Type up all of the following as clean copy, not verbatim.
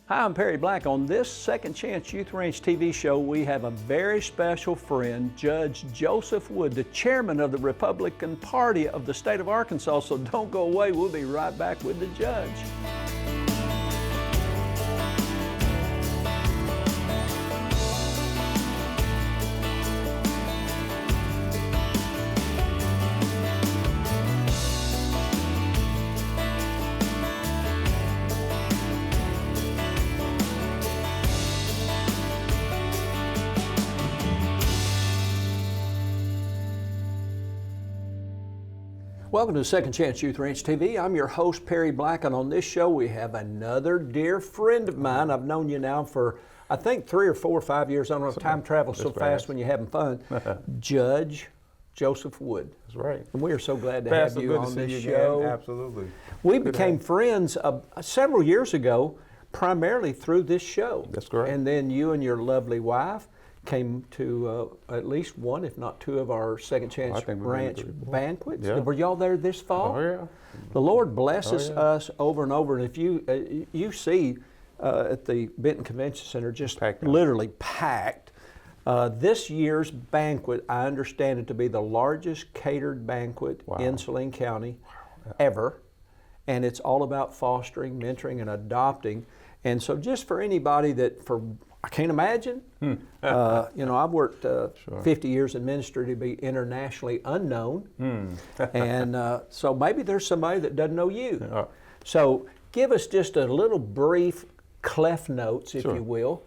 Hi, I'm Perry Black. On this Second Chance Youth Ranch TV show, we have a very special friend, Judge Joseph Wood, the chairman of the Republican Party of the state of Arkansas. So don't go away. We'll be right back with the judge. Welcome to Second Chance Youth Ranch TV. I'm your host, Perry Black, and on this show we have another dear friend of mine. I've known you now for, I think, 3 or 4 or 5 years. I don't know if time travels so fast when you're having fun. Judge Joseph Wood. That's right. And we are so glad to have you on this show. Absolutely. We became friends several years ago, primarily through this show. That's correct. And then you and your lovely wife came to at least one, if not 2 of our Second Chance Ranch banquets. Yeah. Were y'all there this fall? Oh, yeah. The Lord blesses us over and over. And if you see at the Benton Convention Center, just literally packed. This year's banquet, I understand it to be the largest catered banquet in Saline County ever. And it's all about fostering, mentoring, and adopting. And so just for anybody that, I can't imagine. I've worked 50 years in ministry to be internationally unknown. And so maybe there's somebody that doesn't know you. So give us just a little brief Cliff Notes, if you will.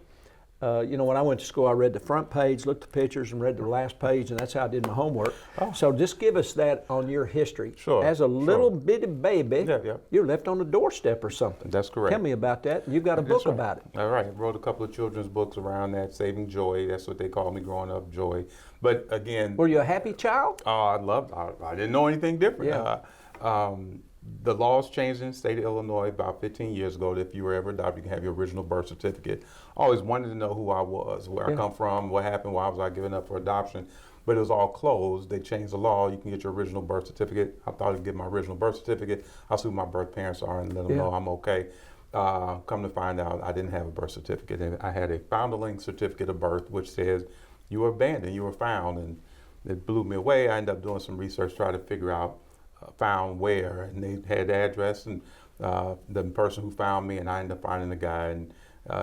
When I went to school, I read the front page, looked at the pictures, and read the last page, and that's how I did my homework. So just give us that on your history. As a little bitty baby, you're left on the doorstep or something. That's correct. Tell me about that. You've got a book about it. All right. I wrote a couple of children's books around that, Saving Joy. That's what they called me growing up, Joy. But again... Were you a happy child? I didn't know anything different. The laws changed in the state of Illinois about 15 years ago that if you were ever adopted, you can have your original birth certificate. I always wanted to know who I was, where I come from, what happened, why was I given up for adoption. But it was all closed. They changed the law. You can get your original birth certificate. I thought I'd get my original birth certificate. I'll see who my birth parents are and let them know I'm okay. Come to find out, I didn't have a birth certificate. And I had a foundling certificate of birth, which says you were abandoned, you were found. And it blew me away. I ended up doing some research, trying to figure out found where, and they had the address and the person who found me, and I ended up finding the guy, and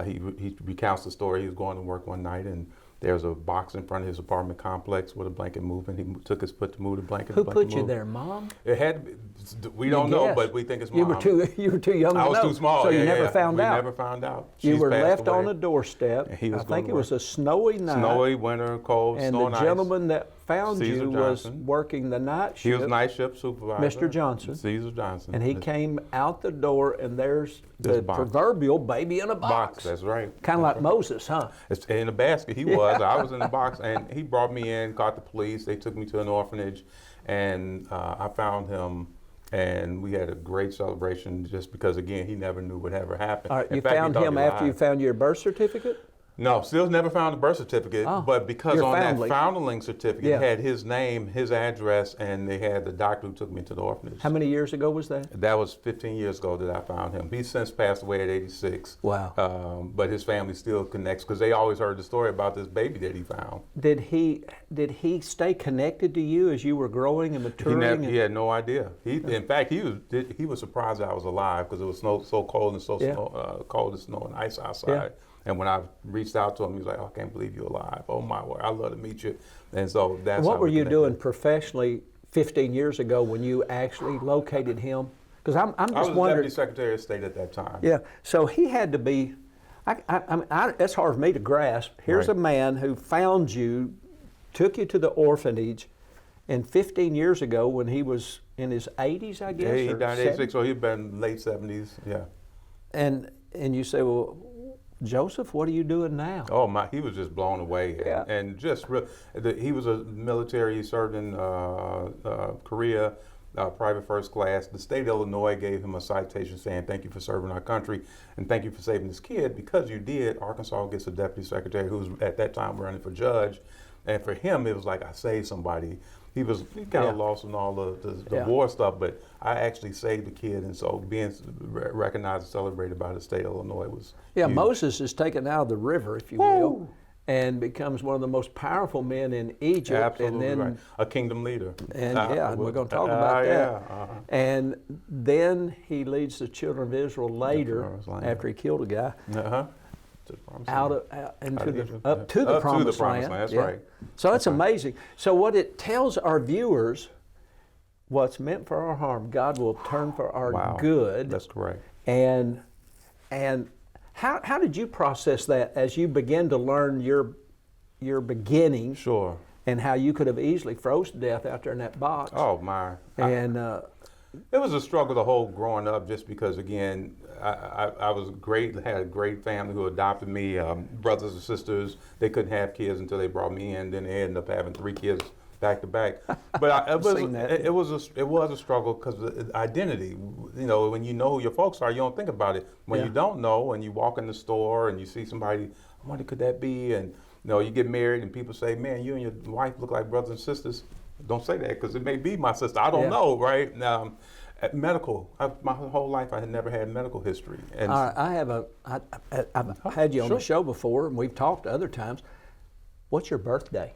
he recounts the story. He was going to work one night, and there was a box in front of his apartment complex with a blanket movement. He took his foot to move the blanket. Who put you there, Mom? It had to be, we don't know, but we think it's Mom. You were too young to know. I was too small. So you never found out. We never found out. You were left on a doorstep. I think it was a snowy night. Snowy, winter, cold, and snow and ice. And the gentleman that found Caesar you Johnson. Was working the night shift. He was night shift supervisor. Mr. Johnson. Caesar Johnson. And he came out the door, and there's the proverbial baby in a box. That's right. Kind of like Moses, huh? It's in a basket. He was. I was in the box, and he brought me in, caught the police. They took me to an orphanage, and I found him. And we had a great celebration just because, again, he never knew what ever happened. All right, you found him after you found your birth certificate? No, still never found a birth certificate, but because on that foundling certificate had his name, his address, and they had the doctor who took me to the orphanage. How many years ago was that? That was 15 years ago that I found him. He's since passed away at 86. Wow. But his family still connects because they always heard the story about this baby that he found. Did he stay connected to you as you were growing and maturing? He had no idea. In fact, he was surprised I was alive because it was so cold and cold as snow and ice outside. Yeah. And when I reached out to him, he was like, "Oh, I can't believe you're alive. Oh my word, I'd love to meet you." And so that's what were you doing professionally 15 years ago when you actually located him? Because I'm just wondering. I was Deputy Secretary of State at that time. Yeah, so he had to be. That's hard for me to grasp. Here's a man who found you, took you to the orphanage, and 15 years ago when he was in his 80s, I guess. Yeah, he died at 86, so he'd been late 70s. Yeah. And you say, well, Joseph, what are you doing now? Oh my, he was just blown away. And just, he was a military, he served in Korea, private first class. The state of Illinois gave him a citation saying, "Thank you for serving our country and thank you for saving this kid. Because you did, Arkansas gets a deputy secretary who was at that time running for judge." And for him, it was like, I saved somebody. he kind of lost in all the war stuff, but I actually saved the kid, and so being recognized and celebrated by the state of Illinois was huge. Moses is taken out of the river, if you will, and becomes one of the most powerful men in Egypt. Absolutely, and then right. A kingdom leader. And we're going to talk about that. And then he leads the children of Israel later, after he killed a guy, up to the promised land. That's right. So it's amazing. So what it tells our viewers, what's meant for our harm, God will turn for our good. That's correct. And how did you process that as you began to learn your beginning? Sure. And how you could have easily froze to death out there in that box. Oh my! And it was a struggle the whole growing up, just because again, I was had a great family who adopted me, brothers and sisters. They couldn't have kids until they brought me in. Then they ended up having 3 kids back to back. But it was a struggle because the identity. You know, when you know who your folks are, you don't think about it. When you don't know, and you walk in the store and you see somebody, I wonder could that be? And you know, you get married and people say, "Man, you and your wife look like brothers and sisters." Don't say that because it may be my sister. I don't know, right? Medical. My whole life, I had never had medical history. And I've had you on the show before, and we've talked other times. What's your birthday?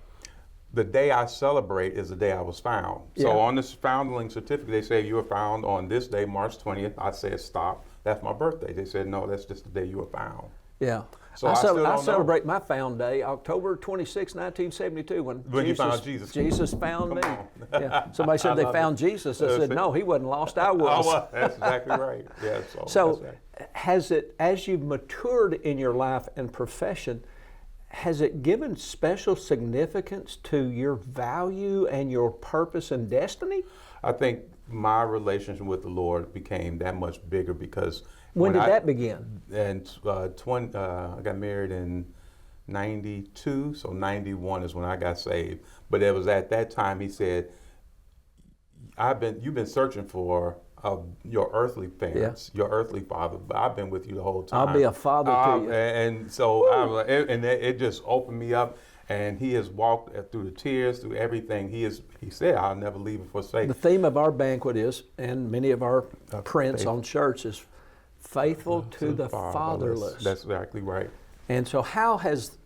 The day I celebrate is the day I was found. So on this foundling certificate, they say you were found on this day, March 20th. I said, stop. That's my birthday. They said, no, that's just the day you were found. Yeah. So I celebrate my found day, October 26, 1972, when you found Jesus. Jesus found me. Yeah. Somebody said they found Jesus. I said, no, he wasn't lost, I was. Oh, that's exactly right. Yeah. So has it, as you've matured in your life and profession, has it given special significance to your value and your purpose and destiny? I think my relationship with the Lord became that much bigger because when did that begin? And I got married in 92, so 91 is when I got saved. But it was at that time he said, "You've been searching for your earthly parents, your earthly father, but I've been with you the whole time. I'll be a father to you." And so it just opened me up. And he has walked through the tears, through everything. He said, "I'll never leave and forsake." The theme of our banquet is, and many of our prints on shirts is, faithful to the fatherless. That's exactly right. And so how has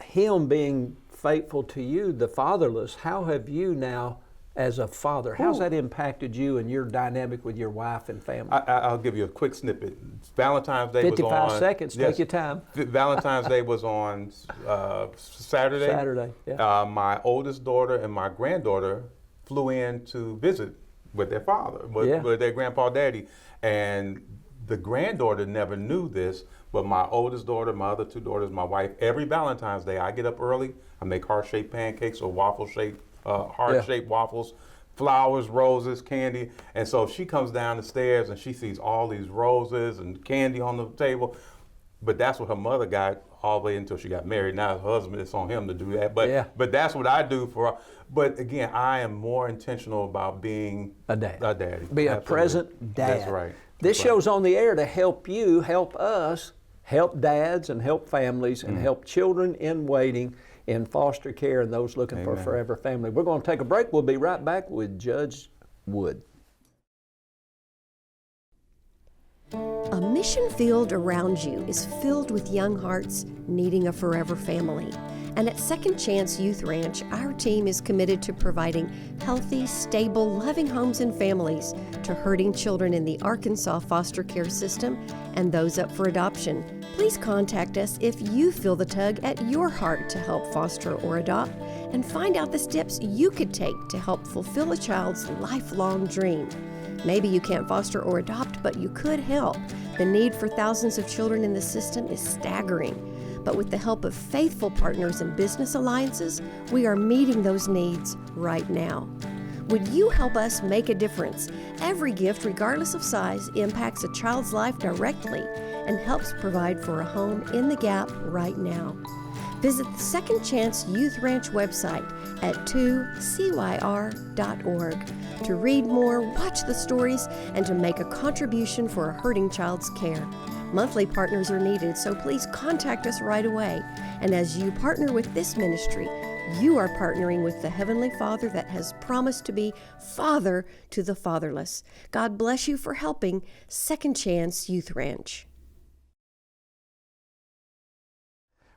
him being faithful to you, the fatherless, how have you now, as a father, how's that impacted you and your dynamic with your wife and family? I'll give you a quick snippet. Valentine's Day was on. 55 seconds, take your time. Valentine's Day was on Saturday. Saturday, yeah. My oldest daughter and my granddaughter flew in to visit with their father, with their grandpa, daddy. And the granddaughter never knew this, but my oldest daughter, my other 2 daughters, my wife, every Valentine's Day, I get up early, I make heart-shaped pancakes or waffle-shaped, heart-shaped waffles, flowers, roses, candy. And so she comes down the stairs and she sees all these roses and candy on the table. But that's what her mother got all the way until she got married. Now her husband, it's on him to do that. But that's what I do for her. But again, I am more intentional about being a daddy. Be a present dad. That's right. This show's on the air to help you, help us, help dads and help families and help children in waiting, in foster care, and those looking for a forever family. We're going to take a break. We'll be right back with Judge Wood. A mission field around you is filled with young hearts needing a forever family. And at Second Chance Youth Ranch, our team is committed to providing healthy, stable, loving homes and families to hurting children in the Arkansas foster care system and those up for adoption. Please contact us if you feel the tug at your heart to help foster or adopt, and find out the steps you could take to help fulfill a child's lifelong dream. Maybe you can't foster or adopt, but you could help. The need for thousands of children in the system is staggering. But with the help of faithful partners and business alliances, we are meeting those needs right now. Would you help us make a difference? Every gift, regardless of size, impacts a child's life directly and helps provide for a home in the gap right now. Visit the Second Chance Youth Ranch website at 2CYR.org to read more, watch the stories, and to make a contribution for a hurting child's care. Monthly partners are needed, so please contact us right away. And as you partner with this ministry, You are partnering with the Heavenly Father that has promised to be Father to the fatherless. God bless you for helping Second Chance Youth Ranch.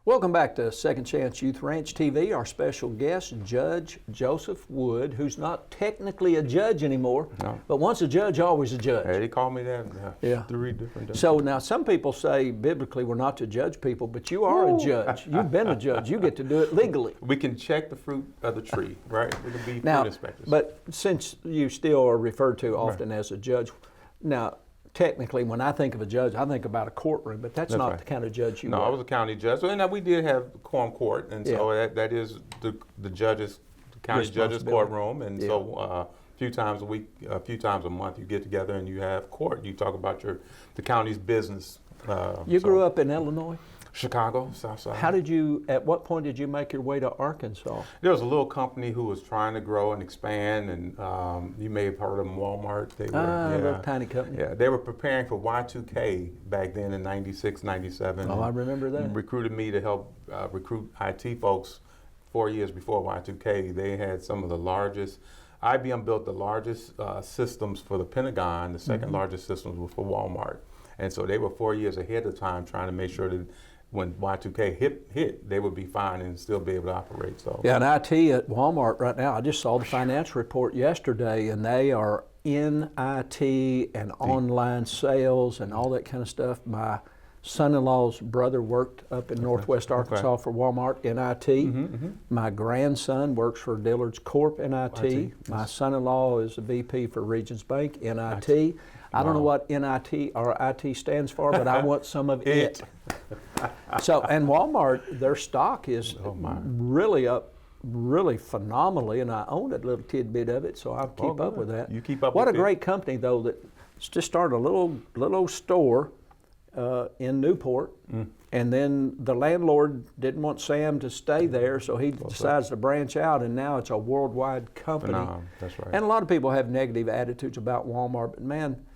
Welcome back to Second Chance Youth Ranch TV. Our special guest, Judge Joseph Wood, who's not technically a judge anymore, but once a judge, always a judge. Hey, they call me that 3 different days. So now some people say biblically we're not to judge people, but you are a judge. You've been a judge. You get to do it legally. We can check the fruit of the tree, right? We can be Now, fruit inspectors. but since you still are referred to often as a judge, now technically when I think of a judge, I think about a courtroom, but that's not the kind of judge you are. No, I was a county judge. So, and we did have quorum court, and so that is the judge's, the county judge's courtroom, and so a few times a week, a few times a month, you get together and you have court. You talk about the county's business. You grew up in Illinois? Chicago, South Side. At what point did you make your way to Arkansas? There was a little company who was trying to grow and expand, and you may have heard of them, Walmart. They were a little tiny company. Yeah, they were preparing for Y2K back then in 96, 97. Oh, I remember that. And recruited me to help recruit IT folks 4 years before Y2K. They had some of the largest, IBM built the largest systems for the Pentagon. The second largest systems were for Walmart. And so they were 4 years ahead of time trying to make sure that when Y2K hit, they would be fine and still be able to operate. So yeah, and IT at Walmart right now, I just saw the financial report yesterday, and they are in IT and online sales and all that kind of stuff. My son-in-law's brother worked up in Northwest Arkansas for Walmart in IT. My grandson works for Dillard's Corp in IT. My son-in-law is a VP for Regions Bank in IT. I don't know what NIT or IT stands for, but I want some of it. So, and Walmart, their stock is really up, really phenomenally, and I own a little tidbit of it, so I keep up with that. You keep up What with a great company, though, that just started a little old store in Newport, and then the landlord didn't want Sam to stay there, so he decides to branch out, and now it's a worldwide company. That's right. And a lot of people have negative attitudes about Walmart, but man,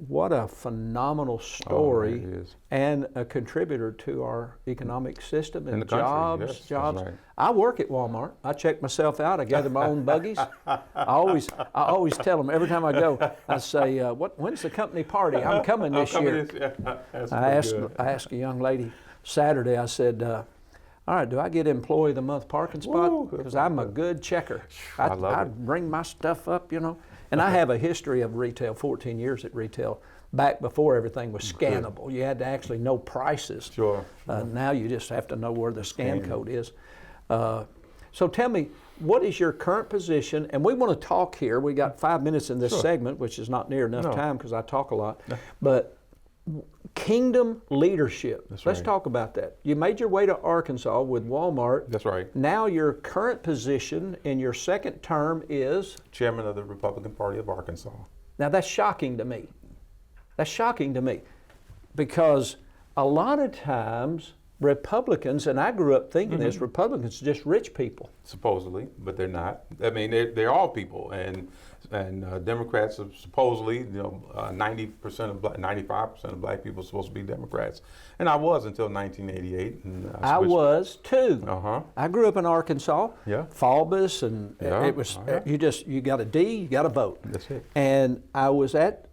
what a phenomenal story and a contributor to our economic system and jobs. Right. I work at Walmart. I check myself out. I gather my own buggies. I always tell them every time I go. I say, "When's the company party? I'm coming this year." I asked a young lady Saturday. I said, "All right, do I get Employee of the Month parking spot? Because I'm a good checker. I bring my stuff up, you know." And I have a history of retail, 14 years at retail, back before everything was scannable. You had to actually know prices. Sure. Now you just have to know where the scan code is. So tell me, what is your current position? And we want to talk here. We got 5 minutes in this segment, which is not near enough time because I talk a lot. But kingdom leadership. Let's talk about that. You made your way to Arkansas with Walmart. That's right. Now your current position in your second term is? Chairman of the Republican Party of Arkansas. Now that's shocking to me. That's shocking to me because a lot of times Republicans, and I grew up thinking this, Republicans are just rich people. Supposedly, but they're not. I mean, they're all people, and Democrats are supposedly, 90% of 95% of black people are supposed to be Democrats, and I was until 1988. And I was too. Uh-huh. I grew up in Arkansas. Yeah. Faubus, and it was you got a D, you got a vote. That's it. And I was at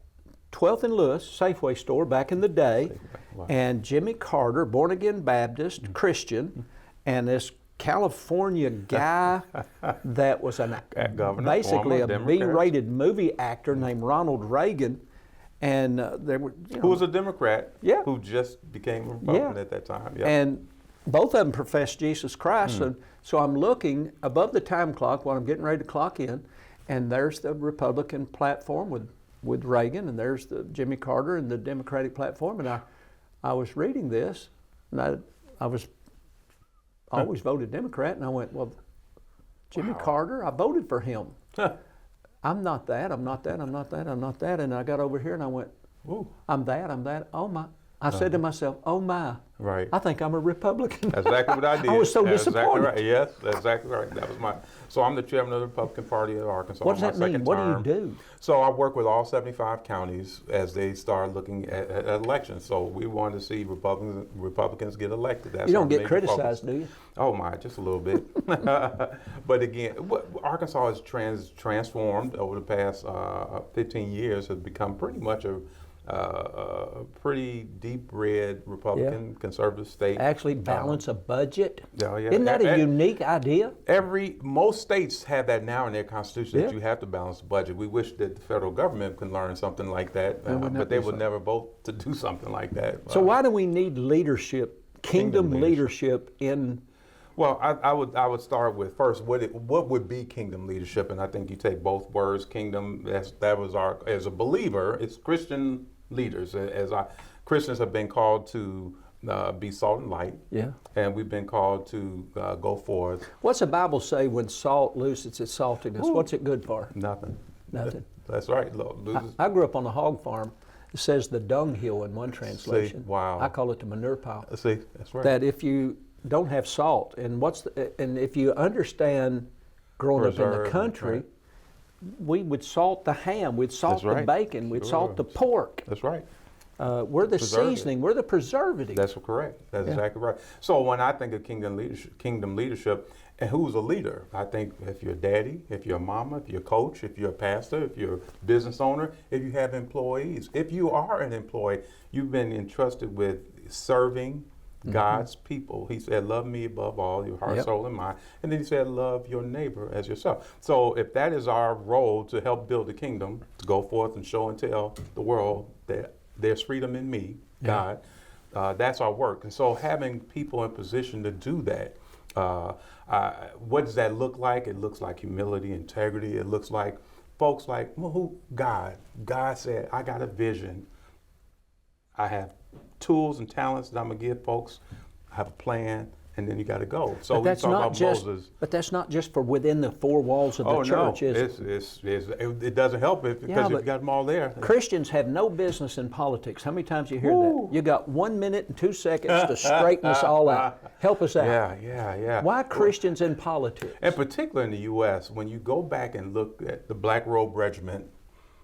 12th and Lewis Safeway store back in the day, and Jimmy Carter, born again Baptist Christian, and this California guy that was basically a B-rated movie actor named Ronald Reagan, and they were who was a Democrat, who just became a Republican at that time. Yeah. And both of them professed Jesus Christ, and so I'm looking above the time clock while I'm getting ready to clock in, and there's the Republican platform with Reagan, and there's the Jimmy Carter and the Democratic platform, and I was reading this, and I was always voted Democrat, and I went, well, Jimmy Carter, I voted for him. I'm not that, I'm not that, I'm not that, I'm not that, and I got over here and I went, I'm that, oh my, I said to myself, oh my, Right. I think I'm a Republican. That's exactly what I did. I was so That's disappointed. Exactly right. Yes, that's exactly right. That was so I'm the chairman of the Republican Party of Arkansas. What does my that mean? second What do you term. do? So I work with all 75 counties as they start looking at elections. So we want to see Republicans get elected. That's You don't our get major criticized, focus. do you? Oh my, just a little bit. But again, Arkansas has transformed over the past 15 years, has become pretty much a pretty deep red Republican conservative state. Actually balance a budget. Yeah, yeah. Isn't that a unique idea? Most states have that now in their constitution that Yeah. you have to balance the budget. We wish that the federal government could learn something like that, but they would never vote to do something like that. So why do we need leadership, kingdom leadership in? Well, I would start with first what would be kingdom leadership, and I think you take both words, kingdom. That was as a believer, it's Christian leaders. Christians have been called to be salt and light. Yeah. And we've been called to go forth. What's the Bible say when salt loses its saltiness? Ooh. What's it good for? Nothing. Nothing. That's right. I grew up on a hog farm. It says the dung hill in one translation. See, wow. I call it the manure pile. See, that's right. That if you don't have salt, and if you understand growing up in the country, right. we would salt the ham, we'd salt the bacon, we'd salt the pork. That's right. We're the seasoning, we're the preservative. That's correct. That's exactly right. So when I think of kingdom leadership, and who's a leader? I think if you're a daddy, if you're a mama, if you're a coach, if you're a pastor, if you're a business owner, if you have employees. If you are an employee, you've been entrusted with serving God's people. He said, love me above all, your heart, soul, and mind. And then he said, love your neighbor as yourself. So if that is our role to help build the kingdom, to go forth and show and tell the world that there's freedom in me, God, that's our work. And so having people in position to do that, what does that look like? It looks like humility, integrity. It looks like folks like, well, God said, I got a vision. I have tools and talents that I'm gonna give folks. I have a plan, and then you got to go. So but that's we talk not about just. Moses. But that's not just for within the four walls of the church, is it? It doesn't help it because you've got them all there. Christians have no business in politics. How many times you hear that? You got 1 minute and 2 seconds to straighten us all out. Help us out. Yeah. Why Christians in politics? In particular in the U.S., when you go back and look at the Black Robe Regiment.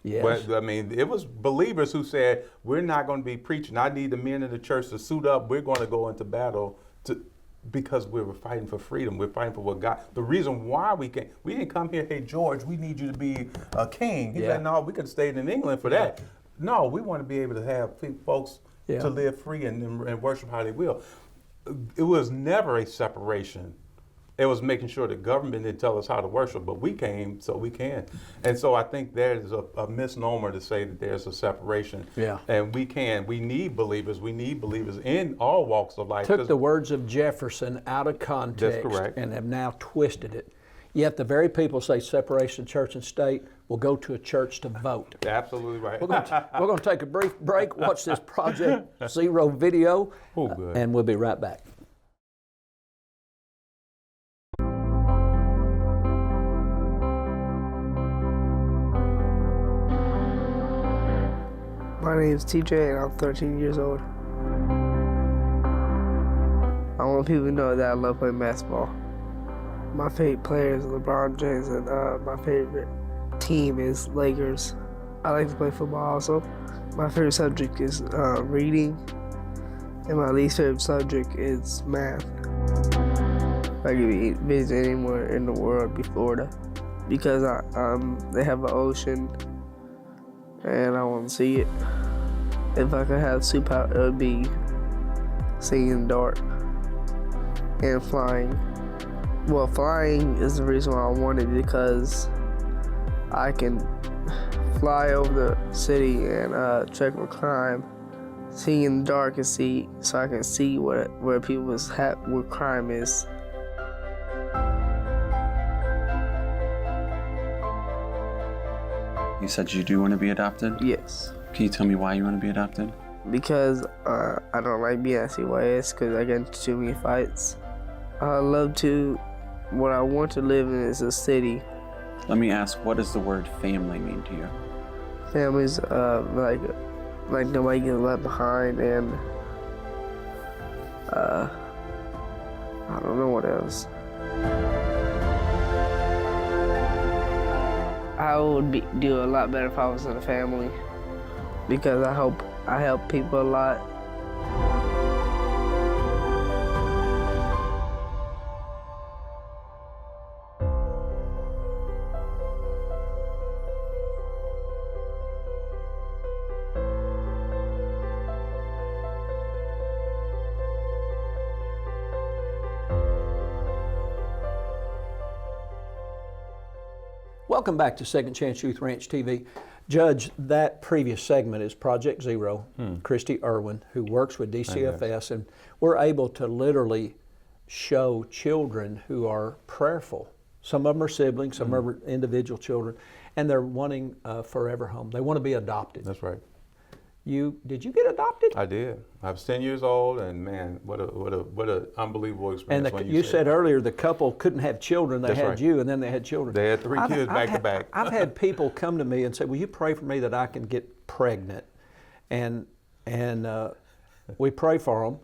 Yes. But, I mean, it was believers who said, we're not going to be preaching. I need the men in the church to suit up. We're going to go into battle because we were fighting for freedom. We're fighting for what God. The reason why we didn't come here, hey, George, we need you to be a king. He said, no, we could have stayed in England for that. No, we want to be able to have folks to live free and worship how they will. It was never a separation. It was making sure the government didn't tell us how to worship, but we came so we can. And so I think there is a misnomer to say that there's a separation. Yeah. And we need believers. We need believers in all walks of life. Took the words of Jefferson out of context. That's correct. And have now twisted it. Yet the very people say separation of church and state will go to a church to vote. Absolutely right. We're going to take a brief break, watch this Project Zero video, and we'll be right back. My name is TJ and I'm 13 years old. I want people to know that I love playing basketball. My favorite player is LeBron James and my favorite team is Lakers. I like to play football also. My favorite subject is reading and my least favorite subject is math. If I could visit anywhere in the world, it'd be Florida because they have an ocean and I want to see it. If I could have superpower, it would be seeing in the dark and flying. Well, flying is the reason why I want it because I can fly over the city and check for crime. Seeing in the dark and see, so I can see where where crime is. You said you do want to be adopted? Yes. Can you tell me why you want to be adopted? Because I don't like being at CYS because I get into too many fights. What I want to live in is a city. Let me ask, what does the word family mean to you? Family's like like nobody gets left behind, and I don't know what else. I would do a lot better if I was in a family, because I help people a lot. Welcome back to Second Chance Youth Ranch TV. Judge, that previous segment is Project Zero, Christy Irwin, who works with DCFS, and we're able to literally show children who are prayerful. Some of them are siblings, some are individual children, and they're wanting a forever home. They want to be adopted. That's right. Did you get adopted? I did. I was 10 years old, and man, what a unbelievable experience. And you said earlier the couple couldn't have children. They had you, and then they had children. They had three kids back to back. I've had people come to me and say, "Will you pray for me that I can get pregnant?" And we pray for them,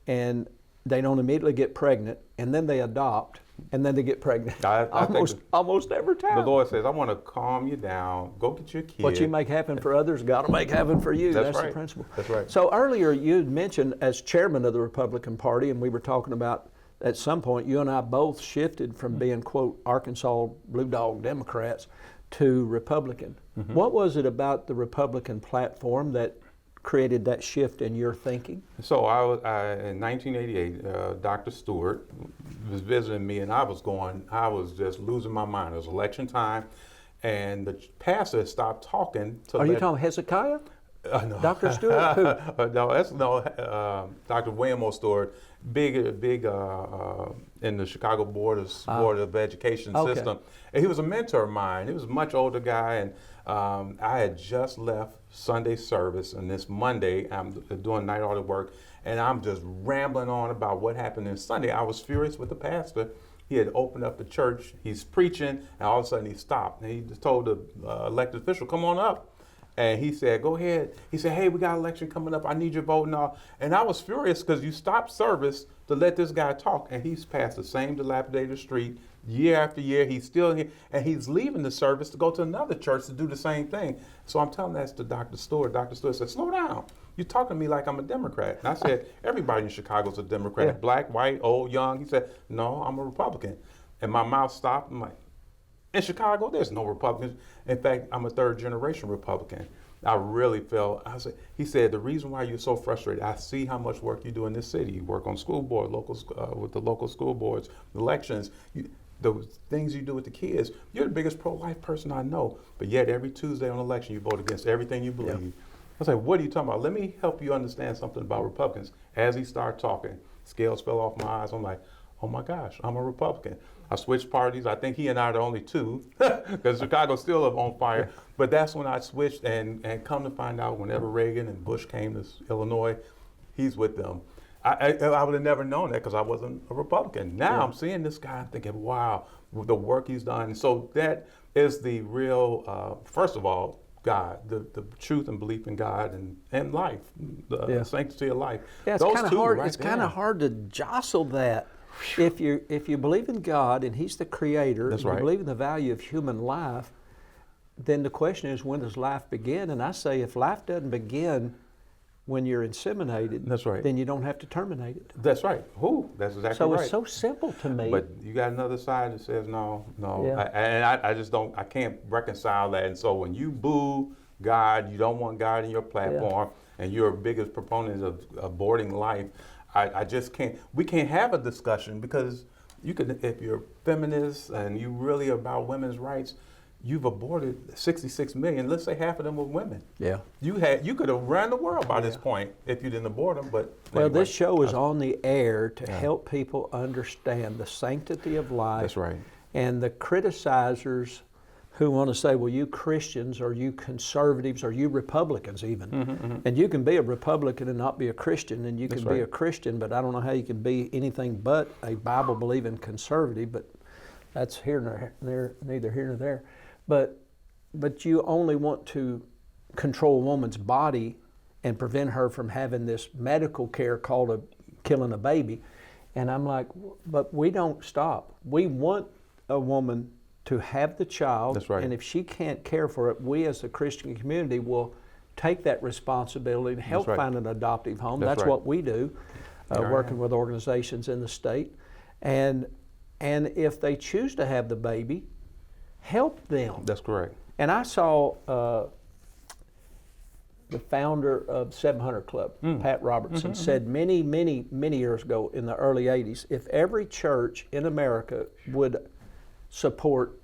and they don't immediately get pregnant, and then they adopt, and then they get pregnant. Almost every time. The Lord says, "I want to calm you down. Go get your kid. What you make happen for others, God will make happen for you." That's right. the principle. That's right. So earlier you had mentioned as chairman of the Republican Party, and we were talking about at some point you and I both shifted from being, quote, Arkansas Blue Dog Democrats to Republican. What was it about the Republican platform that created that shift in your thinking? So in 1988, Dr. Stewart was visiting me, and I was just losing my mind. It was election time, and the pastor stopped talking. Are you talking Hezekiah? No. Dr. Stewart? Who? Dr. William O. Stewart, big in the Chicago Board of Education system. And he was a mentor of mine. He was a much older guy, and I had just left Sunday service, and this Monday I'm doing night audit work, and I'm just rambling on about what happened in Sunday. I was furious with the pastor. He had opened up the church, he's preaching, and all of a sudden he stopped. And he just told the elected official, "Come on up." And he said, "Go ahead." He said, "Hey, we got an election coming up. I need your vote and all." And I was furious because you stopped service to let this guy talk, and he's passed the same dilapidated street year after year. He's still here, and he's leaving the service to go to another church to do the same thing. So I'm telling that to Dr. Stewart. Dr. Stewart said, "Slow down. You're talking to me like I'm a Democrat." And I said, "Everybody in Chicago's a Democrat, black, white, old, young." He said, "No, I'm a Republican." And my mouth stopped. I'm like, in Chicago, there's no Republicans. In fact, I'm a third generation Republican. I really felt, he said, "The reason why you're so frustrated, I see how much work you do in this city. You work on school board, with the local school boards, elections, the things you do with the kids. You're the biggest pro-life person I know, but yet every Tuesday on election, you vote against everything you believe." I was like, "What are you talking about? Let me help you understand something about Republicans." As he started talking, scales fell off my eyes. I'm like, oh my gosh, I'm a Republican. I switched parties. I think he and I are the only two, because Chicago's still on fire. But that's when I switched, and come to find out, whenever Reagan and Bush came to Illinois, he's with them. I would have never known that because I wasn't a Republican. Now I'm seeing this guy, I'm thinking, wow, the work he's done. So that is the real, first of all, God, the truth and belief in God and life, the sanctity of life. Yeah, it's kind of hard. It's kind of hard to jostle that. If you believe in God and He's the Creator, and you believe in the value of human life, then the question is, when does life begin? And I say, if life doesn't begin when you're inseminated, then you don't have to terminate it. That's right. That's exactly right. So it's so simple to me. But you got another side that says no. Yeah. I just don't. I can't reconcile that. And so when you boo God, you don't want God in your platform, and you're a biggest proponent of aborting life. I just can't. We can't have a discussion, because you could, if you're feminist and you really about women's rights, you've aborted 66 million. Let's say half of them were women. Yeah. You could have run the world by this point if you didn't abort them. But well, anyway, this show is on the air to help people understand the sanctity of life. That's right. And the criticizers who want to say, well, you Christians, or you conservatives, or you Republicans even. And you can be a Republican and not be a Christian, and you can be a Christian, but I don't know how you can be anything but a Bible-believing conservative, but that's neither here nor there. But you only want to control a woman's body and prevent her from having this medical care called killing a baby. And I'm like, but we don't stop. We want a woman to have the child. That's right. And if she can't care for it, we as a Christian community will take that responsibility and help right. find an adoptive home. That's That's right. what we do, working with organizations in the state. And if they choose to have the baby, help them. That's correct. And I saw the founder of 700 Club, Pat Robertson, said many, many, many years ago in the early 80s, if every church in America would support,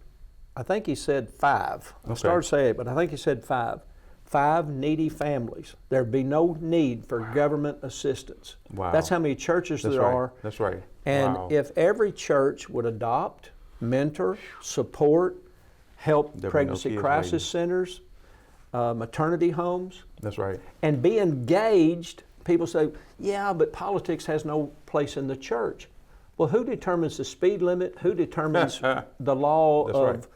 I think he said 5. I started saying it, but I think he said 5 needy families, there'd be no need for government assistance. Wow. That's how many churches That's there right. are. That's right. And Wow. if every church would adopt, mentor, support, help There'd be no pregnancy kids crisis waiting. centers, maternity homes, That's right. and be engaged. People say, yeah, but politics has no place in the church. Well, who determines the speed limit? Who determines the law That's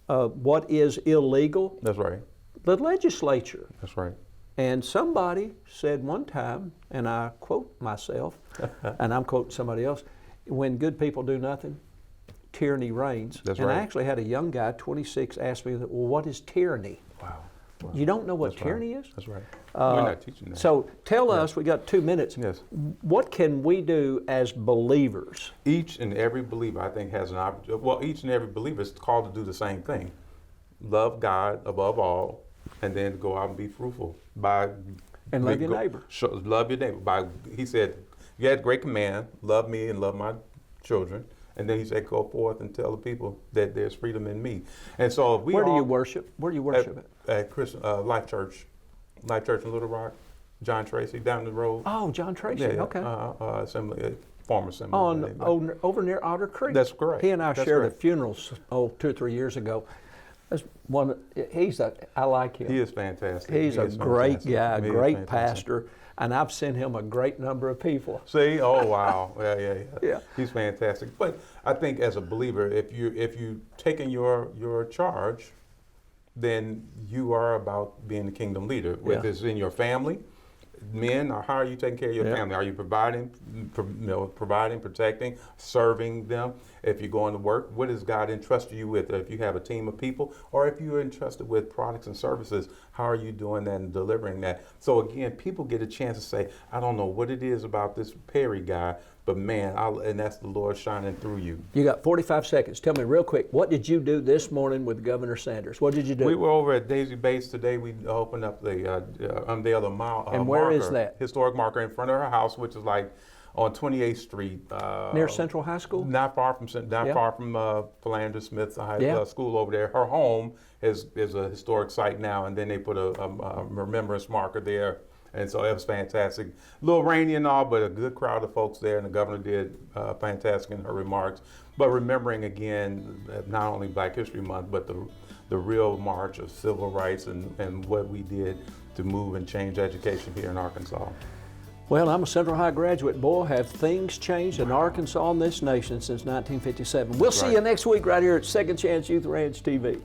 of what is illegal? That's right. The legislature. That's right. And somebody said one time, and I quote myself, and I'm quoting somebody else, when good people do nothing, tyranny reigns. That's and right. I actually had a young guy, 26, ask me, well, what is tyranny? Wow. Wow. You don't know what That's tyranny right. is? That's right. We're not teaching that. So tell us, we got 2 minutes. Yes. What can we do as believers? Each and every believer, I think, has an opportunity. Well, each and every believer is called to do the same thing: love God above all, and then go out and be fruitful. And love your neighbor. Love your neighbor. He said, "You had a great command: love me and love my children." And then he said, "Go forth and tell the people that there's freedom in me." And so, if we Where do all- you worship? Where do you worship at Life Church in Little Rock, John Tracy down the road. Oh, John Tracy. Yeah, Okay. Assembly, former assembly. Over near Otter Creek. That's correct. He and I That's shared a correct. funeral 2 or 3 years ago. That's one. I like him. He is fantastic. He's He a is great fantastic. guy, He is great fantastic. pastor, and I've sent him a great number of people. See, oh wow, Yeah. He's fantastic. But I think as a believer, if you taking your charge, then you are about being a kingdom leader. Whether Yeah. it's in your family, men, or how are you taking care of your Yeah. family? Are you providing, protecting, serving them? If you're going to work, what has God entrusted you with? If you have a team of people, or if you're entrusted with products and services, how are you doing that and delivering that? So again, people get a chance to say, I don't know what it is about this Perry guy, but man, and that's the Lord shining through you. You got 45 seconds. Tell me real quick, what did you do this morning with Governor Sanders? What did you do? We were over at Daisy Bates today. We opened up the unveiled a mile. And where is that? Historic marker in front of her house, which is like on 28th Street. Near Central High School? Not far from Yeah. Philander Smith High Yeah. School over there. Her home is a historic site now, and then they put a remembrance marker there. And so it was fantastic. A little rainy and all, but a good crowd of folks there, and the governor did fantastic in her remarks. But remembering again, not only Black History Month, but the real march of civil rights and what we did to move and change education here in Arkansas. Well, I'm a Central High graduate. Boy, have things changed in Arkansas and this nation since 1957. We'll see you next week right here at Second Chance Youth Ranch TV.